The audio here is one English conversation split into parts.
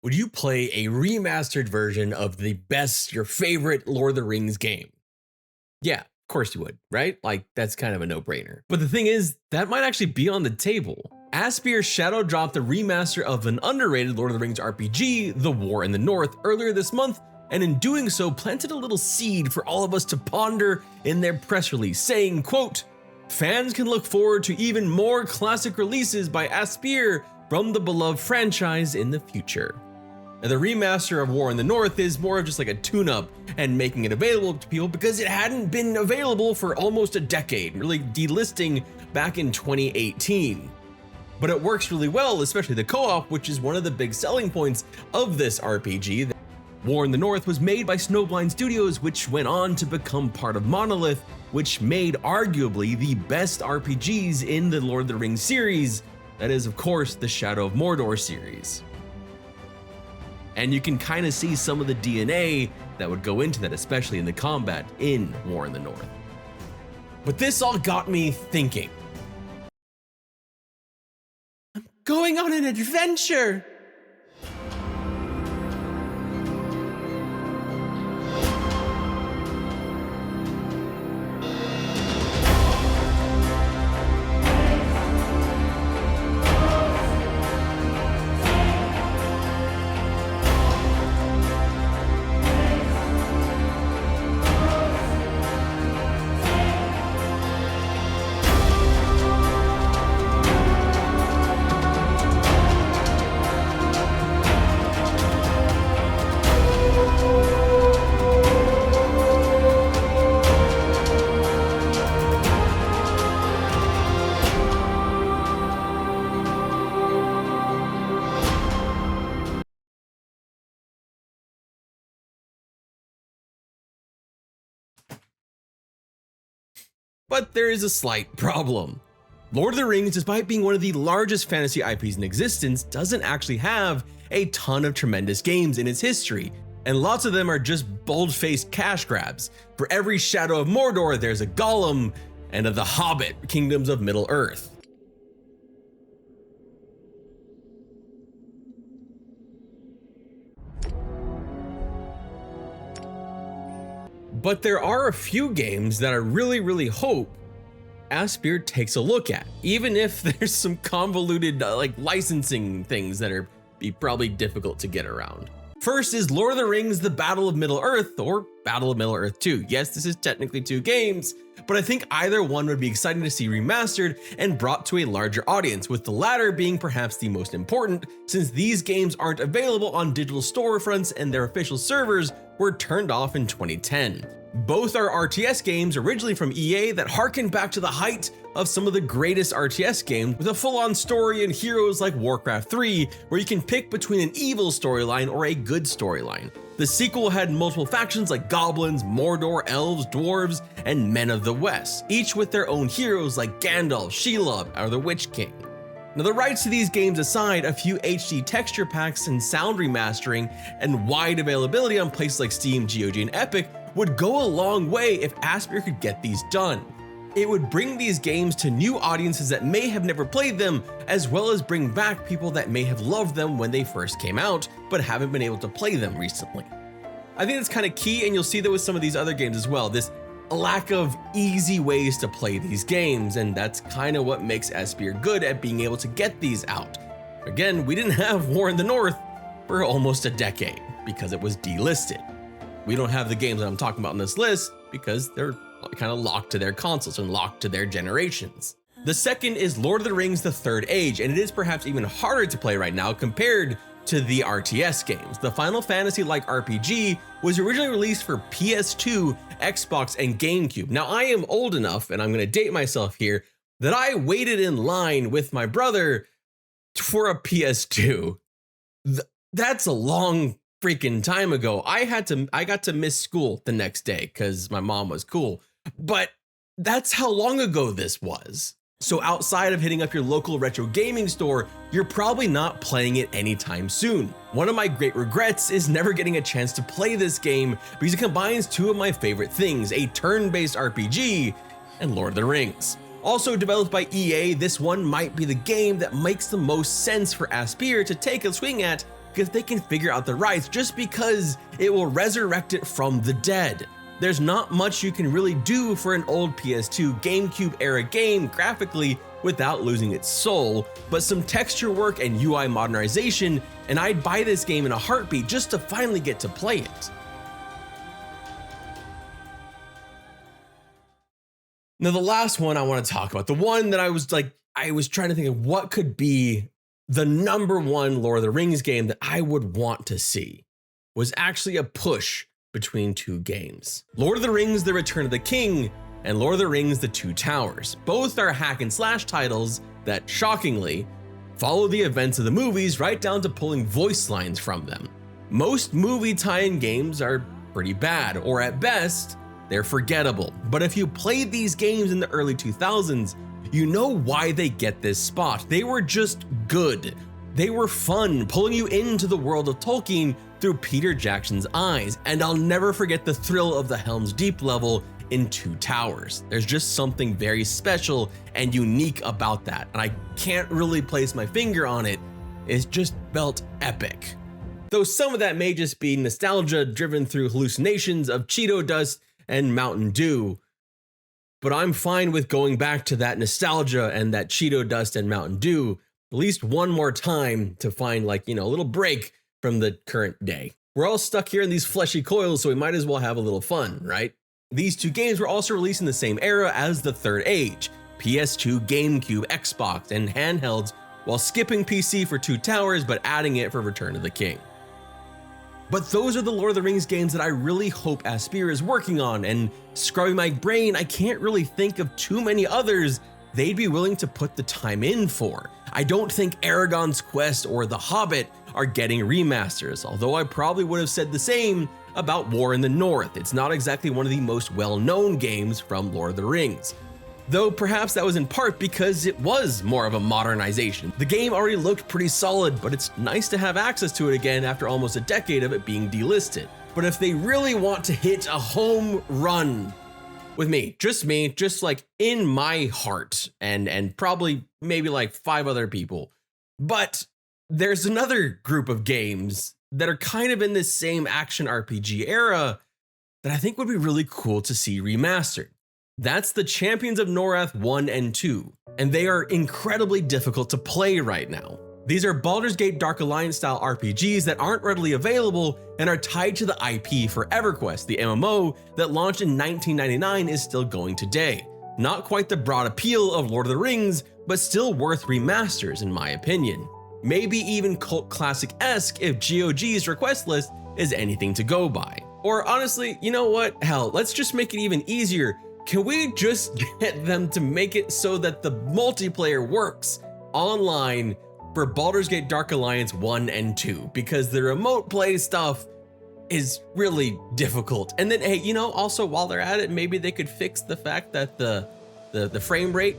Would you play a remastered version of your favorite Lord of the Rings game? Yeah, of course you would, right? Like, that's kind of a no-brainer. But the thing is, that might actually be on the table. Aspyr shadow dropped the remaster of an underrated Lord of the Rings RPG, The War in the North, earlier this month, and in doing so planted a little seed for all of us to ponder in their press release, saying, quote, "Fans can look forward to even more classic releases by Aspyr from the beloved franchise in the future." Now, the remaster of War in the North is more of just like a tune-up and making it available to people because it hadn't been available for almost a decade, really delisting back in 2018. But it works really well, especially the co-op, which is one of the big selling points of this RPG. War in the North was made by Snowblind Studios, which went on to become part of Monolith, which made arguably the best RPGs in the Lord of the Rings series. That is, of course, the Shadow of Mordor series. And you can kind of see some of the DNA that would go into that, especially in the combat in War in the North. But this all got me thinking. I'm going on an adventure! But there is a slight problem. Lord of the Rings, despite being one of the largest fantasy IPs in existence, doesn't actually have a ton of tremendous games in its history, and lots of them are just bold-faced cash grabs. For every Shadow of Mordor, there's a Gollum, and of the Hobbit, Kingdoms of Middle-earth. But there are a few games that I really hope Aspyr takes a look at, even if there's some convoluted like licensing things that are probably difficult to get around. First is Lord of the Rings: The Battle of Middle-earth, or Battle of Middle-earth 2. Yes, this is technically 2 games, but I think either one would be exciting to see remastered and brought to a larger audience, with the latter being perhaps the most important, since these games aren't available on digital storefronts and their official servers were turned off in 2010. Both are RTS games originally from EA that harken back to the height of some of the greatest RTS games, with a full-on story and heroes like Warcraft 3, where you can pick between an evil storyline or a good storyline. The sequel had multiple factions like goblins, Mordor, elves, dwarves, and men of the West, each with their own heroes like Gandalf, Shelob, or the Witch King. Now, the rights to these games aside, a few HD texture packs and sound remastering and wide availability on places like Steam, GOG, and Epic would go a long way if Aspyr could get these done. It would bring these games to new audiences that may have never played them, as well as bring back people that may have loved them when they first came out, but haven't been able to play them recently. I think that's kind of key, and you'll see that with some of these other games as well. This lack of easy ways to play these games, and that's kind of what makes Aspyr good at being able to get these out. Again, we didn't have War in the North for almost a decade because it was delisted. We don't have the games that I'm talking about on this list because they're kind of locked to their consoles and locked to their generations. The second is Lord of the Rings: The Third Age, and it is perhaps even harder to play right now compared to the RTS games. The Final Fantasy-like RPG was originally released for PS2, Xbox, and GameCube. Now, I am old enough, and I'm going to date myself here, that I waited in line with my brother for a PS2. That's a long freaking time ago. I got to miss school the next day because my mom was cool, but that's how long ago this was. So outside of hitting up your local retro gaming store, you're probably not playing it anytime soon. One of my great regrets is never getting a chance to play this game because it combines two of my favorite things, a turn-based RPG and Lord of the Rings. Also developed by EA, this one might be the game that makes the most sense for Aspyr to take a swing at if they can figure out the rights, just because it will resurrect it from the dead. There's not much you can really do for an old PS2 GameCube era game graphically without losing its soul, but some texture work and UI modernization, and I'd buy this game in a heartbeat just to finally get to play it. Now, the last one I want to talk about, the one that I was trying to think of what could be the #1 Lord of the Rings game that I would want to see, was actually a push between two games. Lord of the Rings: The Return of the King and Lord of the Rings: The Two Towers. Both are hack and slash titles that, shockingly, follow the events of the movies right down to pulling voice lines from them. Most movie tie-in games are pretty bad, or at best, they're forgettable. But if you played these games in the early 2000s, you know why they get this spot. They were just good. They were fun, pulling you into the world of Tolkien through Peter Jackson's eyes. And I'll never forget the thrill of the Helm's Deep level in Two Towers. There's just something very special and unique about that, and I can't really place my finger on it. It just felt epic. Though some of that may just be nostalgia driven through hallucinations of Cheeto dust and Mountain Dew, but I'm fine with going back to that nostalgia and that Cheeto dust and Mountain Dew at least one more time to find, like, a little break from the current day. We're all stuck here in these fleshy coils, so we might as well have a little fun, right? These two games were also released in the same era as the Third Age, PS2, GameCube, Xbox, and handhelds, while skipping PC for Two Towers but adding it for Return of the King. But those are the Lord of the Rings games that I really hope Aspyr is working on, and scrubbing my brain, I can't really think of too many others they'd be willing to put the time in for. I don't think Aragon's Quest or The Hobbit are getting remasters, although I probably would have said the same about War in the North. It's not exactly one of the most well-known games from Lord of the Rings. Though perhaps that was in part because it was more of a modernization. The game already looked pretty solid, but it's nice to have access to it again after almost a decade of it being delisted. But if they really want to hit a home run with me, just like in my heart, and probably maybe like 5 other people, but there's another group of games that are kind of in this same action RPG era that I think would be really cool to see remastered. That's the Champions of Norrath 1 and 2, and they are incredibly difficult to play right now. These are Baldur's Gate Dark Alliance style RPGs that aren't readily available and are tied to the IP for EverQuest. The MMO that launched in 1999 is still going today. Not quite the broad appeal of Lord of the Rings, but still worth remasters in my opinion. Maybe even cult classic-esque if GOG's request list is anything to go by. Or honestly, you know what? Hell, let's just make it even easier. Can we just get them to make it so that the multiplayer works online for Baldur's Gate Dark Alliance 1 and 2? Because the remote play stuff is really difficult. And then, hey, also while they're at it, maybe they could fix the fact that the frame rate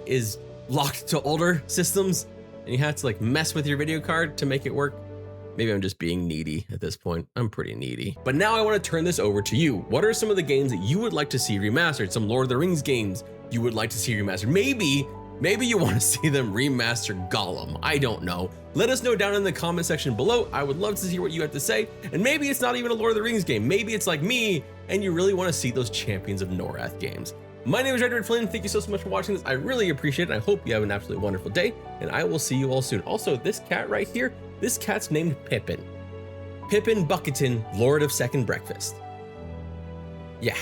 is locked to older systems and you have to mess with your video card to make it work. Maybe I'm just being needy at this point. I'm pretty needy. But now I want to turn this over to you. What are some of the games that you would like to see remastered? Some Lord of the Rings games you would like to see remastered? Maybe you want to see them remaster Gollum. I don't know. Let us know down in the comment section below. I would love to hear what you have to say. And maybe it's not even a Lord of the Rings game. Maybe it's like me and you really want to see those Champions of Norrath games. My name is Edward Flynn. Thank you so much for watching this. I really appreciate it. I hope you have an absolutely wonderful day, and I will see you all soon. Also, this cat right here, this cat's named Pippin. Pippin Bucketon, Lord of Second Breakfast. Yeah.